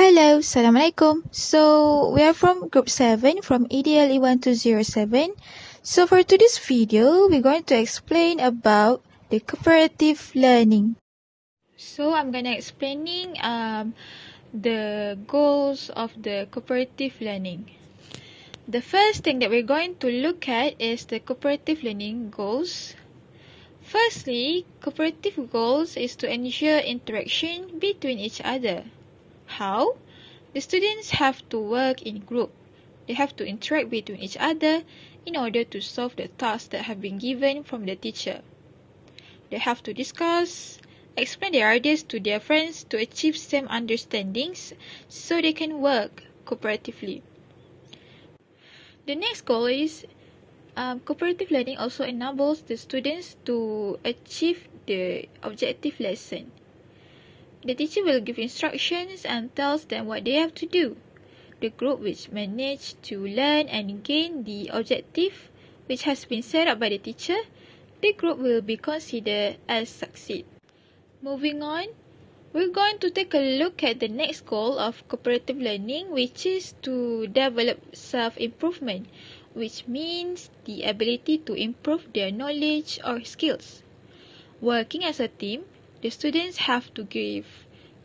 Hello, Assalamualaikum. So, we are from Group 7 from Edle 1207. So, for today's video, we're going to explain about the cooperative learning. So, I'm going to explaining the goals of the cooperative learning. The first thing that we're going to look at is the cooperative learning goals. Firstly, cooperative goals is to ensure interaction between each other. How? The students have to work in group. They have to interact between each other in order to solve the tasks that have been given from the teacher. They have to discuss, explain their ideas to their friends to achieve same understandings so they can work cooperatively. The next goal is cooperative learning also enables the students to achieve the objective lesson. The teacher will give instructions and tells them what they have to do. The group which manage to learn and gain the objective which has been set up by the teacher, the group will be considered as succeed. Moving on, we're going to take a look at the next goal of cooperative learning, which is to develop self-improvement, which means the ability to improve their knowledge or skills. Working as a team, the students have to give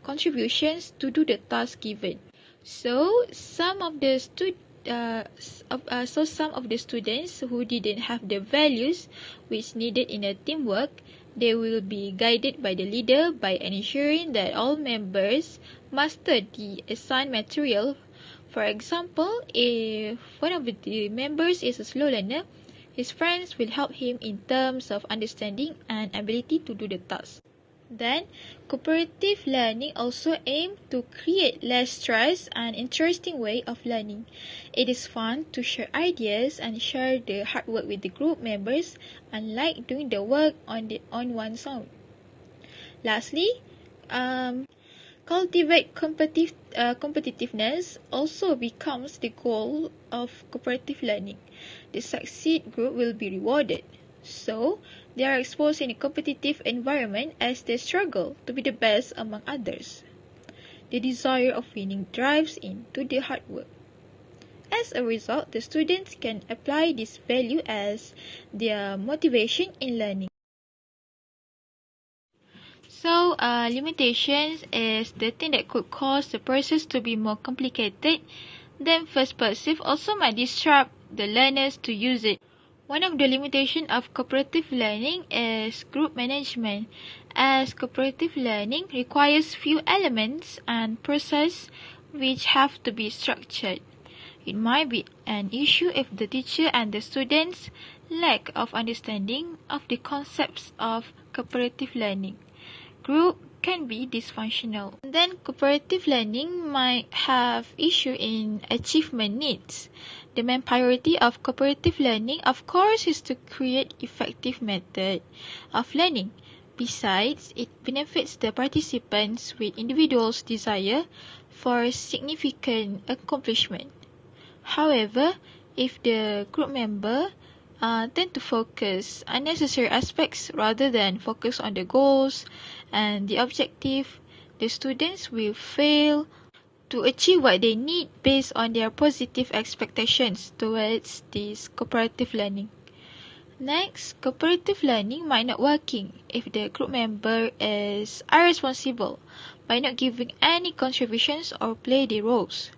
contributions to do the task given. So some of the students who didn't have the values which needed in a teamwork, they will be guided by the leader by ensuring that all members master the assigned material. For example, if one of the members is a slow learner, his friends will help him in terms of understanding and ability to do the task. Then, cooperative learning also aims to create less stress and interesting way of learning. It is fun to share ideas and share the hard work with the group members, unlike doing the work on one's own. Lastly, cultivate competitiveness also becomes the goal of cooperative learning. The succeed group will be rewarded. So, they are exposed in a competitive environment as they struggle to be the best among others. The desire of winning drives into the hard work. As a result, the students can apply this value as their motivation in learning. So, limitations is the thing that could cause the process to be more complicated. Then, first perceive also might disrupt the learners to use it. One of the limitations of cooperative learning is group management, as cooperative learning requires few elements and processes which have to be structured. It might be an issue if the teacher and the students lack of understanding of the concepts of cooperative learning. Group can be dysfunctional. Then cooperative learning might have issue in achievement needs. The main priority of cooperative learning, of course, is to create effective method of learning. Besides, it benefits the participants with individuals' desire for significant accomplishment. However, if the group member tend to focus unnecessary aspects rather than focus on the goals and the objective, the students will fail to achieve what they need based on their positive expectations towards this cooperative learning. Next, cooperative learning might not working if the group member is irresponsible by not giving any contributions or play their roles.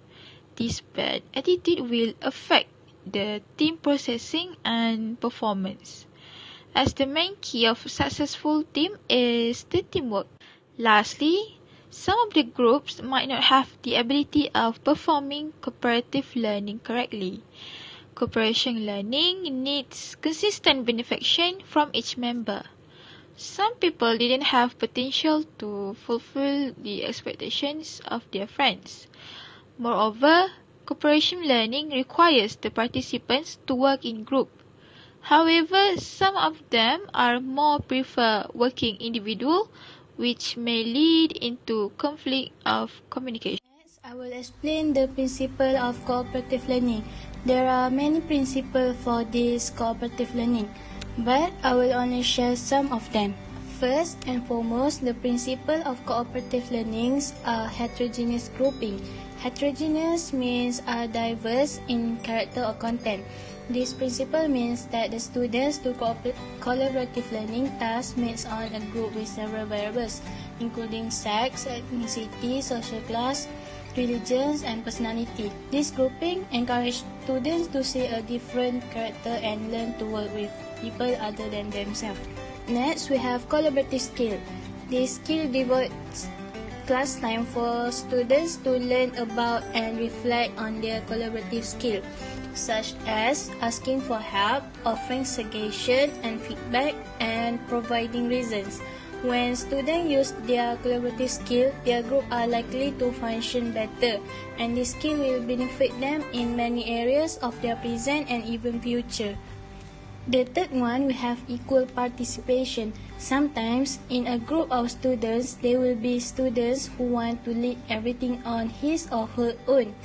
This bad attitude will affect the team processing and performance, as the main key of successful team is the teamwork. Lastly, some of the groups might not have the ability of performing cooperative learning correctly. Cooperation learning needs consistent benefaction from each member. Some people didn't have potential to fulfill the expectations of their friends. Moreover, cooperation learning requires the participants to work in group. However, some of them are more prefer working individual, which may lead into conflict of communication. Next, I will explain the principle of cooperative learning. There are many principles for this cooperative learning, but I will only share some of them. First and foremost, the principle of cooperative learnings are heterogeneous grouping. Heterogeneous means are diverse in character or content. This principle means that the students do collaborative learning tasks based on a group with several variables, including sex, ethnicity, social class, religions, and personality. This grouping encourages students to see a different character and learn to work with people other than themselves. Next, we have collaborative skill. This skill devotes class time for students to learn about and reflect on their collaborative skill, such as asking for help, offering suggestions and feedback, and providing reasons. When students use their collaborative skill, their group are likely to function better, and this skill will benefit them in many areas of their present and even future. The third one, we have equal participation. Sometimes, in a group of students, there will be students who want to lead everything on his or her own.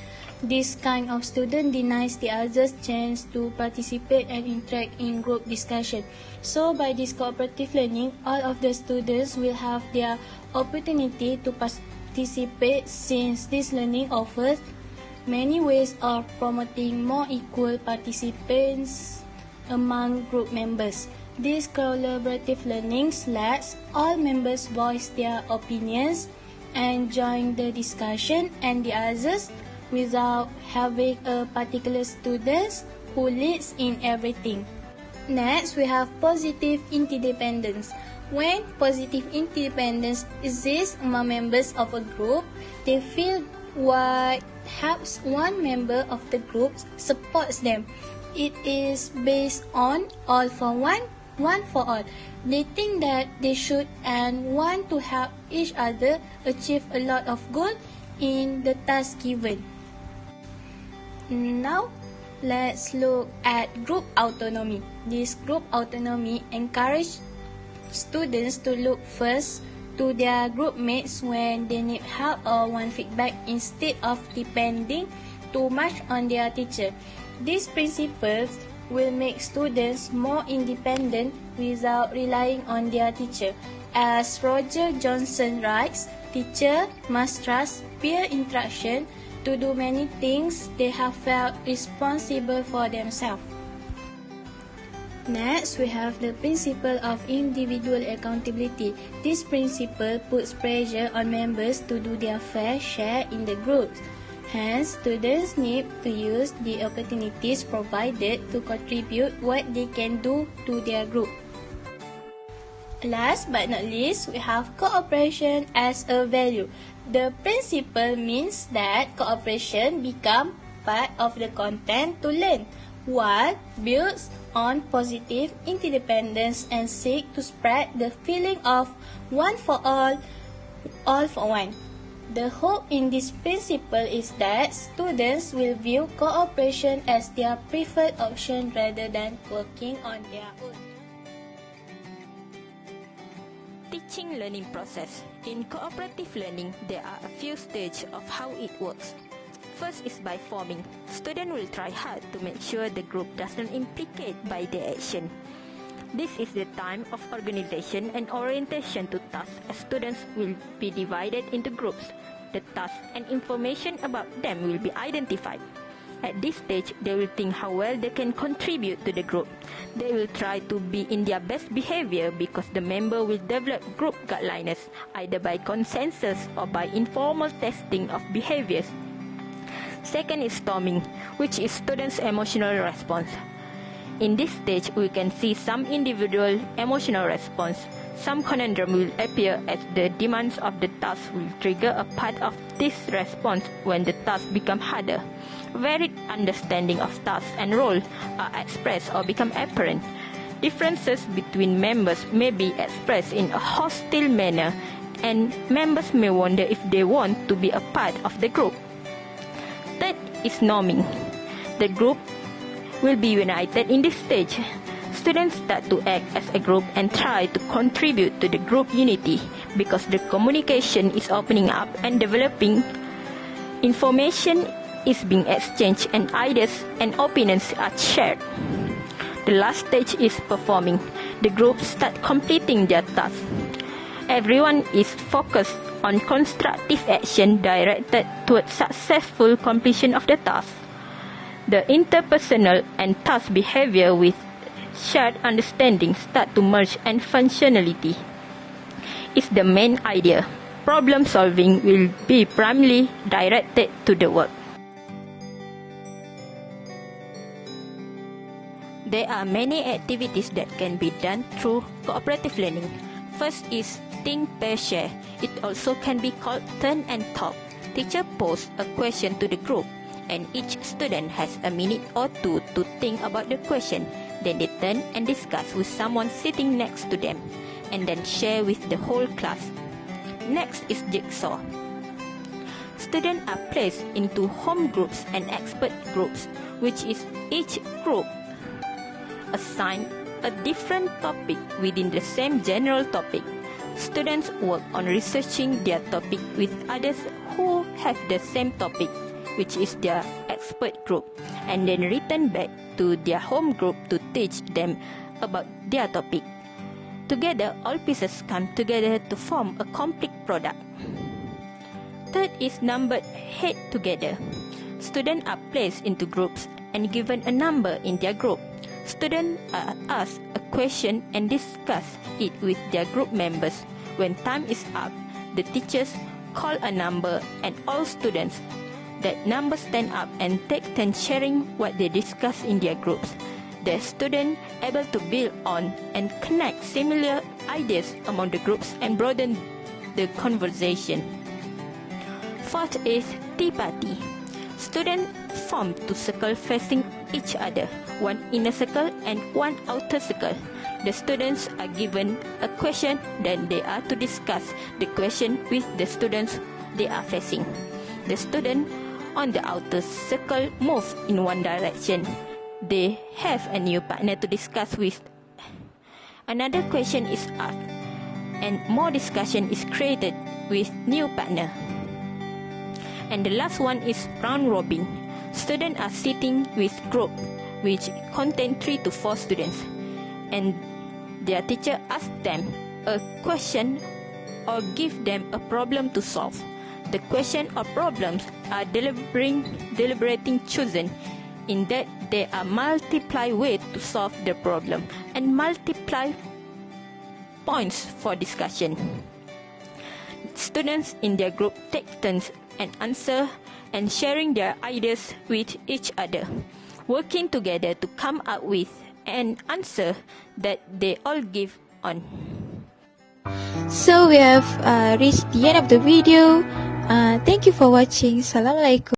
This kind of student denies the others chance to participate and interact in group discussion. So, by this cooperative learning, all of the students will have their opportunity to participate, since this learning offers many ways of promoting more equal participants among group members. This collaborative learning lets all members voice their opinions and join the discussion and the others without having a particular student who leads in everything. Next, we have positive interdependence. When positive interdependence exists among members of a group, they feel what helps one member of the group supports them. It is based on all for one, one for all. They think that they should and want to help each other achieve a lot of goals in the task given. Now, let's look at group autonomy. This group autonomy encourages students to look first to their group mates when they need help or want feedback instead of depending too much on their teacher. These principles will make students more independent without relying on their teacher. As Roger Johnson writes, teachers must trust peer interaction to do many things they have felt responsible for themselves. Next, we have the principle of individual accountability. This principle puts pressure on members to do their fair share in the group. Hence, students need to use the opportunities provided to contribute what they can do to their group. Last but not least, we have cooperation as a value. The principle means that cooperation becomes part of the content to learn, while builds on positive interdependence and seek to spread the feeling of one for all for one. The hope in this principle is that students will view cooperation as their preferred option rather than working on their own. Teaching learning process. In cooperative learning, there are a few stages of how it works. First is by forming. Students will try hard to make sure the group doesn't implicate by their action. This is the time of organization and orientation to tasks, as students will be divided into groups. The tasks and information about them will be identified. At this stage, they will think how well they can contribute to the group. They will try to be in their best behavior because the member will develop group guidelines, either by consensus or by informal testing of behaviors. Second is storming, which is students' emotional response. In this stage, we can see some individual emotional response. Some conundrum will appear as the demands of the task will trigger a part of this response when the task becomes harder. Varied understanding of tasks and role are expressed or become apparent. Differences between members may be expressed in a hostile manner, and members may wonder if they want to be a part of the group. Third is norming. The group will be united in this stage. Students start to act as a group and try to contribute to the group unity because the communication is opening up and developing. Information is being exchanged and ideas and opinions are shared. The last stage is performing. The group start completing their tasks. everyone is focused on constructive action directed towards successful completion of the task. The interpersonal and task behavior with shared understanding start to merge, and functionality is the main idea. Problem solving will be primarily directed to the work. There are many activities that can be done through cooperative learning. First is think, pair, share. It also can be called turn and talk. Teacher poses a question to the group, and each student has a minute or two to think about the question. Then they turn and discuss with someone sitting next to them, and then share with the whole class. Next is jigsaw. Students are placed into home groups and expert groups, which is each group assigned a different topic within the same general topic. Students work on researching their topic with others who have the same topic, which is their expert group, and then return back to their home group to teach them about their topic. Together, all pieces come together to form a complete product. Third is numbered head together. Students are placed into groups and given a number in their group. Students are asked a question and discuss it with their group members. When time is up, the teachers call a number, and all students that number stand up and take turns sharing what they discuss in their groups. The student able to build on and connect similar ideas among the groups and broaden the conversation. Fourth is tea party. Students form two circles facing each other, one inner circle and one outer circle. The students are given a question, then they are to discuss the question with the students they are facing. The student on the outer circle move in one direction. They have a new partner to discuss with. Another question is asked, and more discussion is created with new partner. And the last one is round robin. Students are sitting with group which contain 3 to 4 students, and their teacher asks them a question or give them a problem to solve. The question or problems are deliberating chosen, in that there are multiple ways to solve the problem and multiple points for discussion. Students in their group take turns and answer and sharing their ideas with each other, working together to come up with an answer that they all give on. So we have reached the end of the video. Thank you for watching. Assalamualaikum.